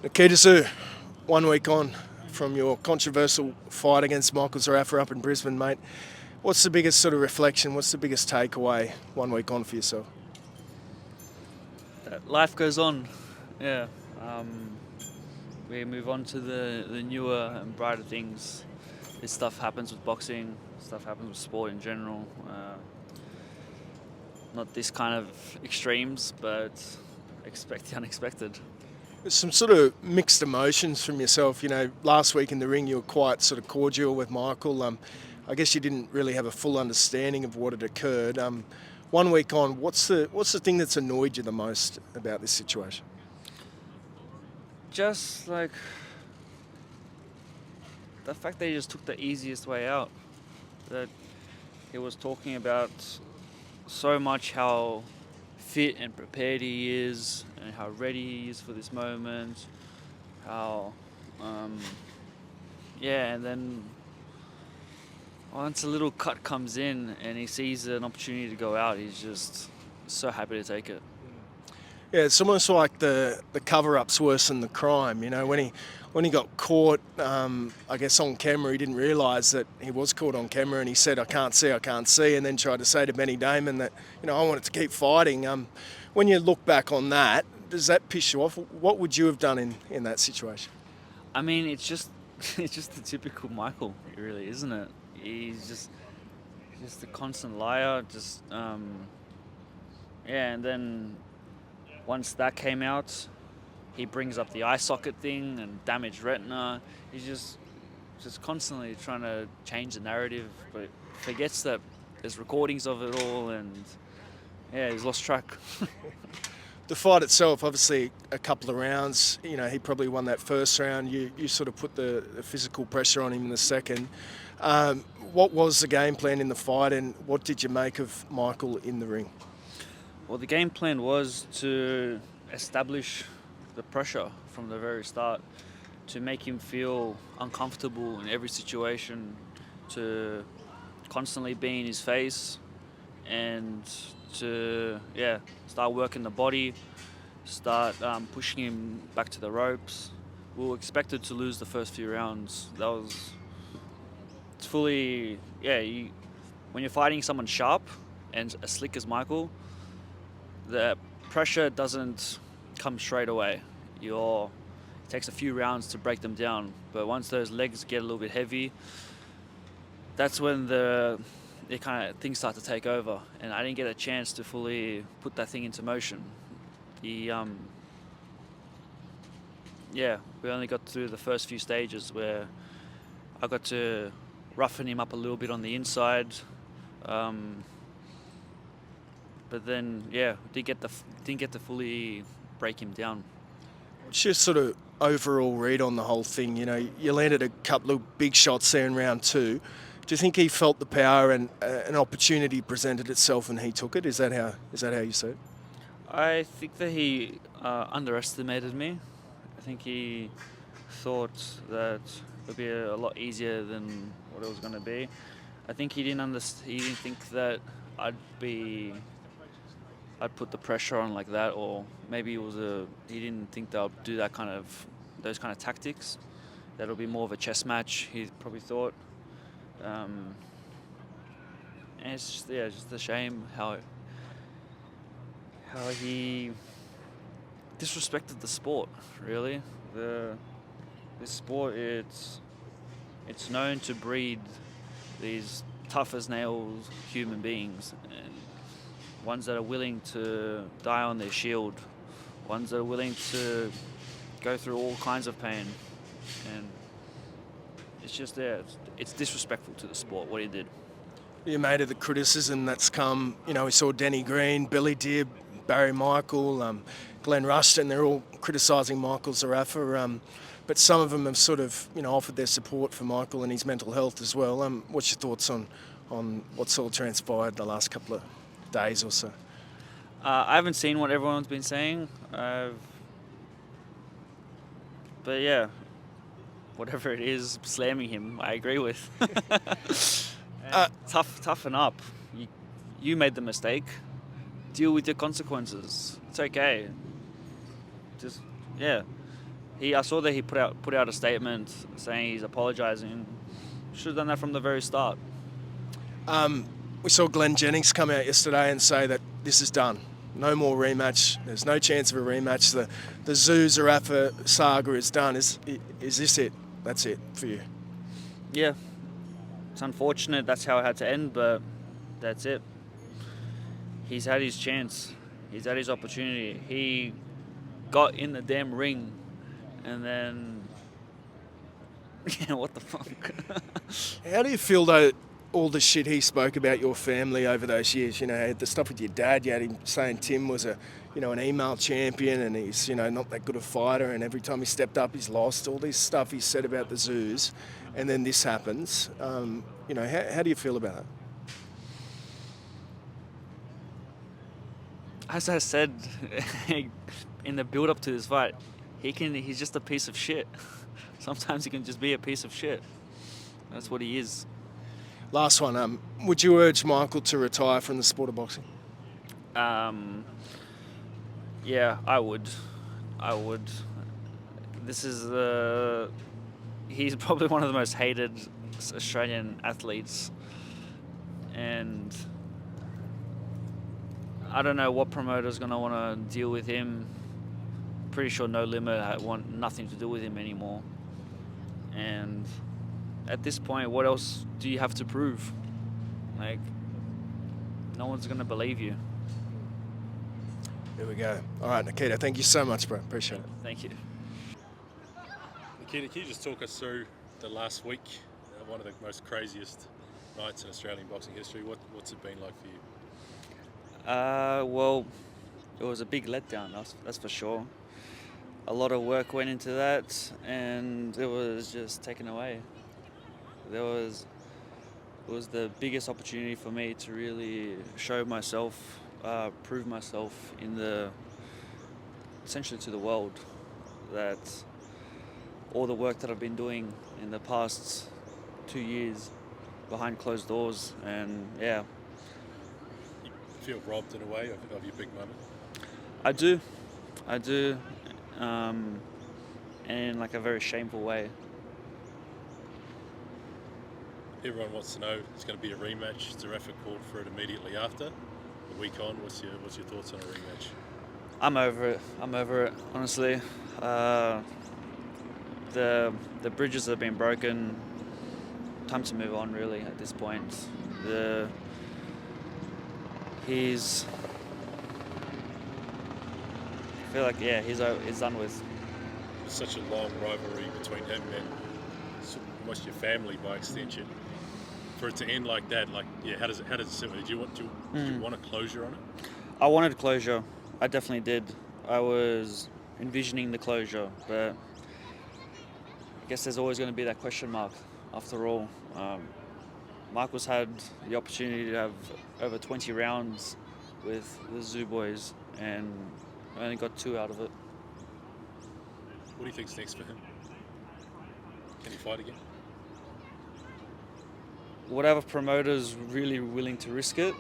Nikita Tszyu, 1 week on from your controversial fight against Michael Zerafa up in Brisbane, mate. What's the biggest sort of reflection? What's the biggest takeaway 1 week on for yourself? Life goes on, yeah. We move on to the newer and brighter things. This stuff happens with boxing, stuff happens with sport in general. Not this kind of extremes, but expect the unexpected. There's some sort of mixed emotions from yourself. You know, last week in the ring you were quite sort of cordial with Michael. I guess you didn't really have a full understanding of what had occurred. 1 week on, what's the thing that's annoyed you the most about this situation? Just like the fact that he just took the easiest way out. That he was talking about so much how fit and prepared he is and how ready he is for this moment. How, and then once a little cut comes in and he sees an opportunity to go out, he's just so happy to take it. Yeah, it's almost like the cover-up's worse than the crime. You know, when he got caught, I guess on camera, he didn't realise that he was caught on camera, and he said, I can't see, and then tried to say to Benny Damon that, you know, I wanted to keep fighting. When you look back on that, does that piss you off? What would you have done in that situation? I mean, it's just the typical Michael, really, isn't it? He's just a constant liar. And then once that came out, he brings up the eye socket thing and damaged retina. He's just constantly trying to change the narrative, but forgets that there's recordings of it all, and he's lost track. The fight itself, obviously, a couple of rounds. You know, he probably won that first round. You sort of put the physical pressure on him in the second. What was the game plan in the fight, and what did you make of Michael in the ring? Well, the game plan was to establish the pressure from the very start, to make him feel uncomfortable in every situation, to constantly be in his face, and to start working the body, start pushing him back to the ropes. We were expected to lose the first few rounds. It's fully, when you're fighting someone sharp and as slick as Michael, the pressure doesn't come straight away. It takes a few rounds to break them down, but once those legs get a little bit heavy, that's when things start to take over, and I didn't get a chance to fully put that thing into motion. We only got through the first few stages where I got to roughen him up a little bit on the inside, but then didn't get to fully break him down. What's your sort of overall read on the whole thing? You know, you landed a couple of big shots there in round two. Do you think he felt the power and an opportunity presented itself and he took it? Is that how you see it? I think that he underestimated me. I think he thought that it would be a lot easier than what it was going to be. I think he didn't think that I'd put the pressure on like that, or maybe he didn't think that I'd do those kind of tactics. That'll be more of a chess match, he probably thought. And it's just a shame how he disrespected the sport, really. This sport, it's known to breed these tough as nails human beings, and ones that are willing to die on their shield, ones that are willing to go through all kinds of pain. And it's just it's disrespectful to the sport, what he did. You made of the criticism that's come. You know, we saw Denny Green, Billy Dibb, Barry Michael, Glenn Rushton, they're all criticising Michael Zerafa, but some of them have sort of, you know, offered their support for Michael and his mental health as well. What's your thoughts on what's all transpired the last couple of days or so? I haven't seen what everyone's been saying, but whatever it is, slamming him, I agree with. Toughen up. You made the mistake. Deal with your consequences. It's okay. I saw that he put out a statement saying he's apologising. Should have done that from the very start. We saw Glenn Jennings come out yesterday and say that this is done. No more rematch. There's no chance of a rematch. The Tszyu Zerafa saga is done. Is this it? That's it for you? Yeah, it's unfortunate that's how it had to end, but that's it. He's had his chance. He's had his opportunity. He got in the damn ring, and then yeah, what the fuck? How do you feel though? All the shit he spoke about your family over those years, you know, the stuff with your dad, you had him saying Tim was an email champion and he's, not that good a fighter, and every time he stepped up, he's lost. All this stuff he said about the Tszyu, and then this happens. How do you feel about it? As I said in the build-up to this fight, he's just a piece of shit. Sometimes he can just be a piece of shit. That's what he is. Last one. Would you urge Michael to retire from the sport of boxing? Yeah, I would. He's probably one of the most hated Australian athletes, and I don't know what promoter's gonna want to deal with him. Pretty sure No Limit want nothing to do with him anymore, and at this point, what else do you have to prove? Like, no one's going to believe you. There we go. All right, Nikita, thank you so much, bro. Appreciate it. Thank you. Nikita, can you just talk us through the last week, one of the most craziest nights in Australian boxing history? What's it been like for you? Well, it was a big letdown, that's for sure. A lot of work went into that, and it was just taken away. It was the biggest opportunity for me to really show myself, prove myself essentially to the world, that all the work that I've been doing in the past 2 years behind closed doors, and yeah. You feel robbed in a way of your big moment? I do, and in like a very shameful way. Everyone wants to know, it's going to be a rematch. Zerafa called for it immediately after. A week on, what's your thoughts on a rematch? I'm over it, honestly. The bridges have been broken. Time to move on, really, at this point. He's done with. It's such a long rivalry between him and almost your family by extension. For it to end like that, how does it sit with you? Did you want a closure on it? I wanted closure. I definitely did. I was envisioning the closure, but I guess there's always going to be that question mark. After all, Michael's had the opportunity to have over 20 rounds with the Tszyu boys, and I only got 2 out of it. What do you think's next for him? Can he fight again? Whatever promoter's really willing to risk it,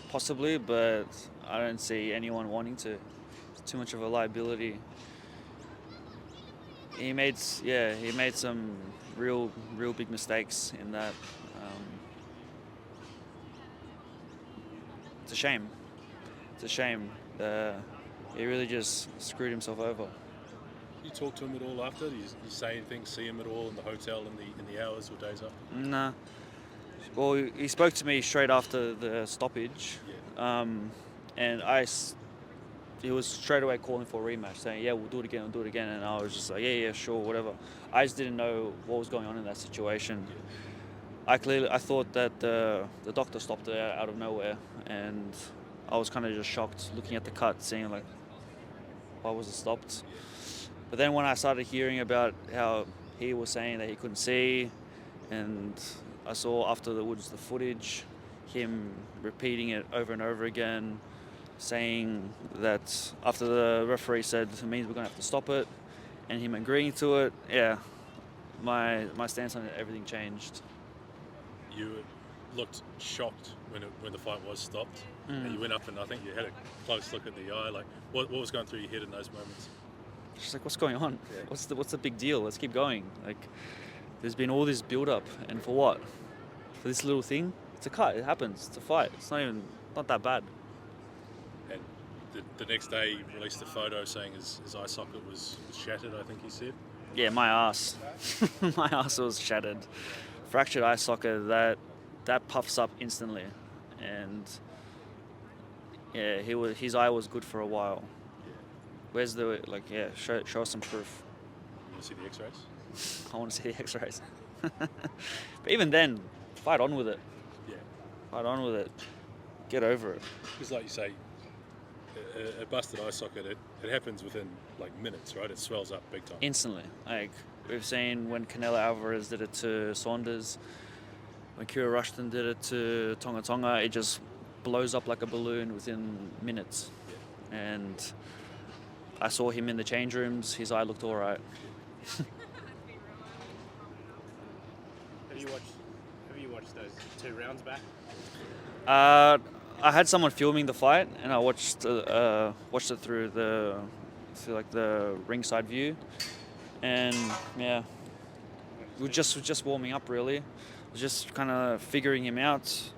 possibly, but I don't see anyone wanting to. It's too much of a liability. He made some real big mistakes in that. It's a shame. It's a shame. He really just screwed himself over. You talk to him at all after? Do you say anything? See him at all in the hotel in the hours or days after? Nah. Well, he spoke to me straight after the stoppage, Yeah. and he was straight away calling for a rematch, saying, "Yeah, we'll do it again," and I was just like, "Yeah, sure, whatever." I just didn't know what was going on in that situation. Yeah. I thought that the doctor stopped it out of nowhere, and I was kind of just shocked looking at the cut, seeing like, why was it stopped? Yeah. But then when I started hearing about how he was saying that he couldn't see, and I saw afterwards the footage, him repeating it over and over again, saying that after the referee said it means we're going to have to stop it, and him agreeing to it, yeah, my stance on it, everything changed. You looked shocked when the fight was stopped. And you went up and I think you had a close look at the eye. Like, what was going through your head in those moments? Just like, what's going on? Yeah. What's the big deal? Let's keep going. Like, there's been all this build up, and for what? For this little thing? It's a cut. It happens. It's a fight. It's not that bad. And the next day, he released a photo saying his eye socket was shattered. I think he said. Yeah, my ass. My ass was shattered. Fractured eye socket. That puffs up instantly, and yeah, his eye was good for a while. Where's the show us some proof. You want to see the X-rays? I want to see the X-rays. But even then, fight on with it. Yeah. Fight on with it. Get over it. Because like you say, a busted eye socket, it happens within like minutes, right? It swells up big time. Instantly. Like we've seen when Canelo Alvarez did it to Saunders, when Kira Rushton did it to Tonga Tonga, it just blows up like a balloon within minutes. Yeah. And I saw him in the change rooms. His eye looked all right. Have you watched those 2 rounds back? I had someone filming the fight, and I watched it through the ringside view, and yeah, we were just warming up really. Just kind of figuring him out.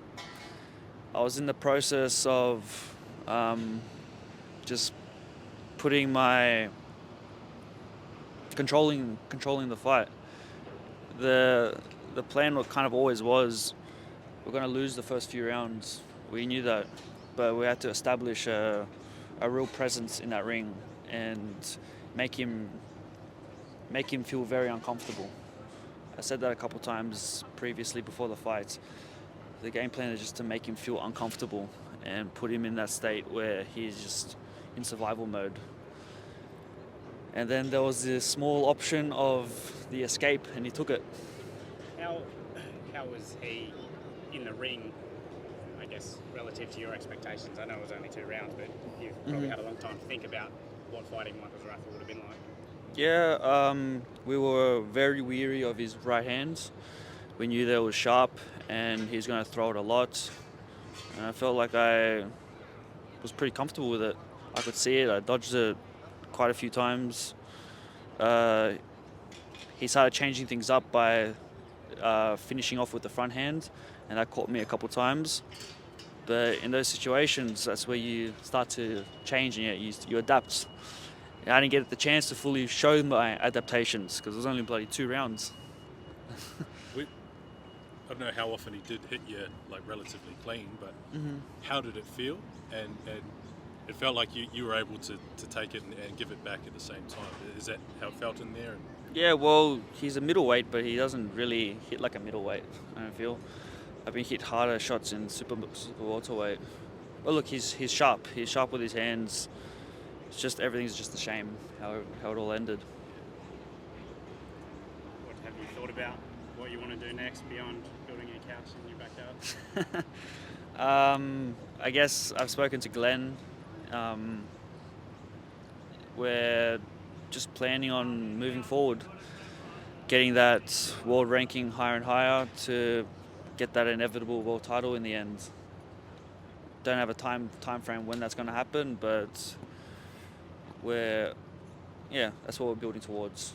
I was in the process of just putting my controlling the fight. The plan kind of always was we're going to lose the first few rounds. We knew that, but we had to establish a real presence in that ring and make him feel very uncomfortable. I said that a couple times previously before the fight. The game plan is just to make him feel uncomfortable and put him in that state where he's just in survival mode. And then there was this small option of the escape, and he took it. How was he in the ring, I guess, relative to your expectations? I know it was only 2 rounds, but you've probably had a long time to think about what fighting Michael Zerafa would have been like. Yeah, we were very weary of his right hand. We knew that it was sharp and he's going to throw it a lot. And I felt like I was pretty comfortable with it. I could see it. I dodged it quite a few times. He started changing things up by finishing off with the front hand, and that caught me a couple times. But in those situations, that's where you start to change and you adapt. I didn't get the chance to fully show my adaptations because it was only bloody 2 rounds. I don't know how often he did hit you like relatively clean, but how did it feel? And it felt like you were able to take it and give it back at the same time. Is that how it felt in there? Yeah, well, he's a middleweight, but he doesn't really hit like a middleweight, I don't feel. I've been hit harder shots in super welterweight. Well, look, he's sharp. He's sharp with his hands. It's just everything's just a shame how it all ended. What have you thought about? What you want to do next beyond building a couch in your backyard? I guess I've spoken to Glenn. We're just planning on moving forward, getting that world ranking higher and higher to get that inevitable world title in the end. Don't have a time frame when that's going to happen, but that's what we're building towards.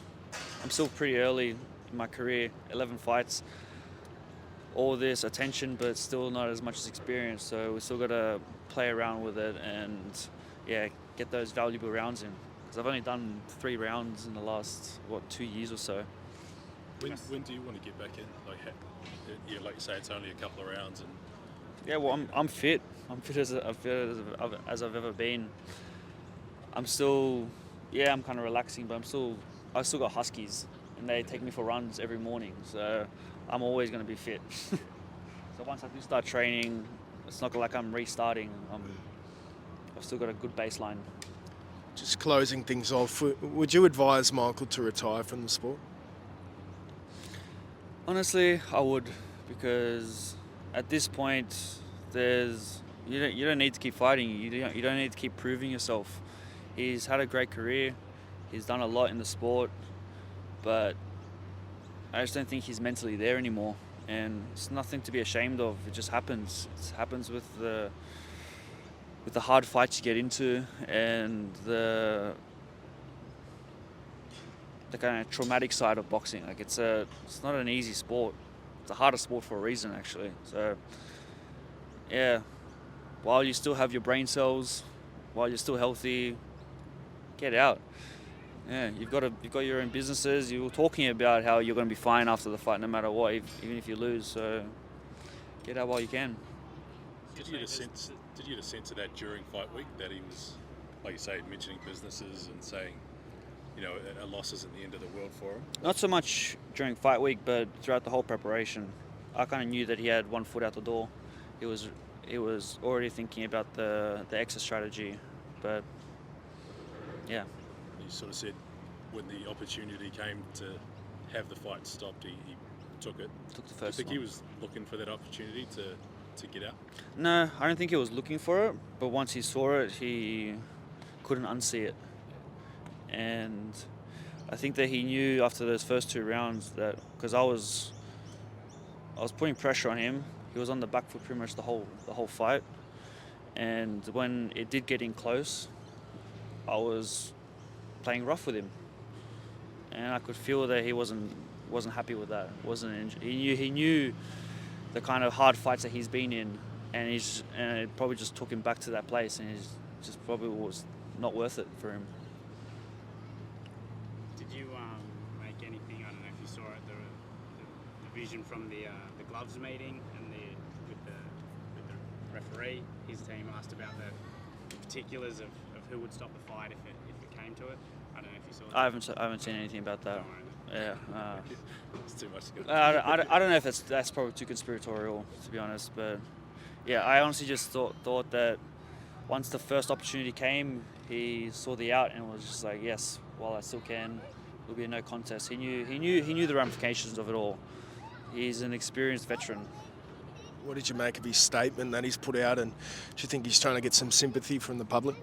I'm still pretty early in my career, 11 fights, all this attention, but still not as much as experience. So we still got to play around with it and get those valuable rounds in. Because I've only done 3 rounds in the last 2 years or so. When do you want to get back in? Like you say, it's only a couple of rounds. And yeah, well, I'm fit. I'm fit as I've ever been. I'm still, I'm kind of relaxing, but I still got huskies, and they take me for runs every morning. So I'm always going to be fit. So once I do start training, it's not like I'm restarting. I've still got a good baseline. Just closing things off, would you advise Michael to retire from the sport? Honestly, I would, because at this point, you don't need to keep fighting. You don't need to keep proving yourself. He's had a great career. He's done a lot in the sport, but I just don't think he's mentally there anymore. And it's nothing to be ashamed of. It just happens. It happens with the hard fights you get into and the the kind of traumatic side of boxing. Like it's not an easy sport. It's a harder sport for a reason, actually. So yeah, while you still have your brain cells, while you're still healthy, get out. Yeah, you've got your own businesses. You were talking about how you're going to be fine after the fight, no matter what, even if you lose. So get out while you can. Did you get a sense of that during fight week, that he was, like you say, mentioning businesses and saying, you know, a loss isn't the end of the world for him? Not so much during fight week, but throughout the whole preparation. I kind of knew that he had one foot out the door. He was already thinking about the exit strategy, but yeah. You sort of said when the opportunity came to have the fight stopped, he took it. Took the Do you first think one. he was looking for that opportunity to get out? No, I don't think he was looking for it, but once he saw it, he couldn't unsee it. And I think that he knew after those first 2 rounds that, because I was putting pressure on him. He was on the back foot pretty much the whole fight, and when it did get in close, I was playing rough with him, and I could feel that he wasn't happy with that. He knew the kind of hard fights that he's been in, and it probably just took him back to that place, and it just probably was not worth it for him. Did you make anything? I don't know if you saw it, the vision from the gloves meeting and with the referee. His team asked about the particulars of who would stop the fight if it came to it. I don't know if you saw that. I haven't seen anything about that. Don't worry. Yeah. It's too much to go. I don't know if that's probably too conspiratorial, to be honest, but yeah, I honestly just thought that once the first opportunity came, he saw the out and was just like, yes, while I still can, there'll be a no contest. He knew the ramifications of it all. He's an experienced veteran. What did you make of his statement that he's put out, and do you think he's trying to get some sympathy from the public?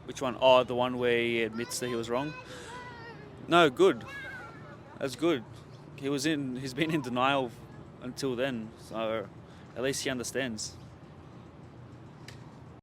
Which one? Oh, the one where he admits that he was wrong? No, good. That's good. He's been in denial until then, so at least he understands.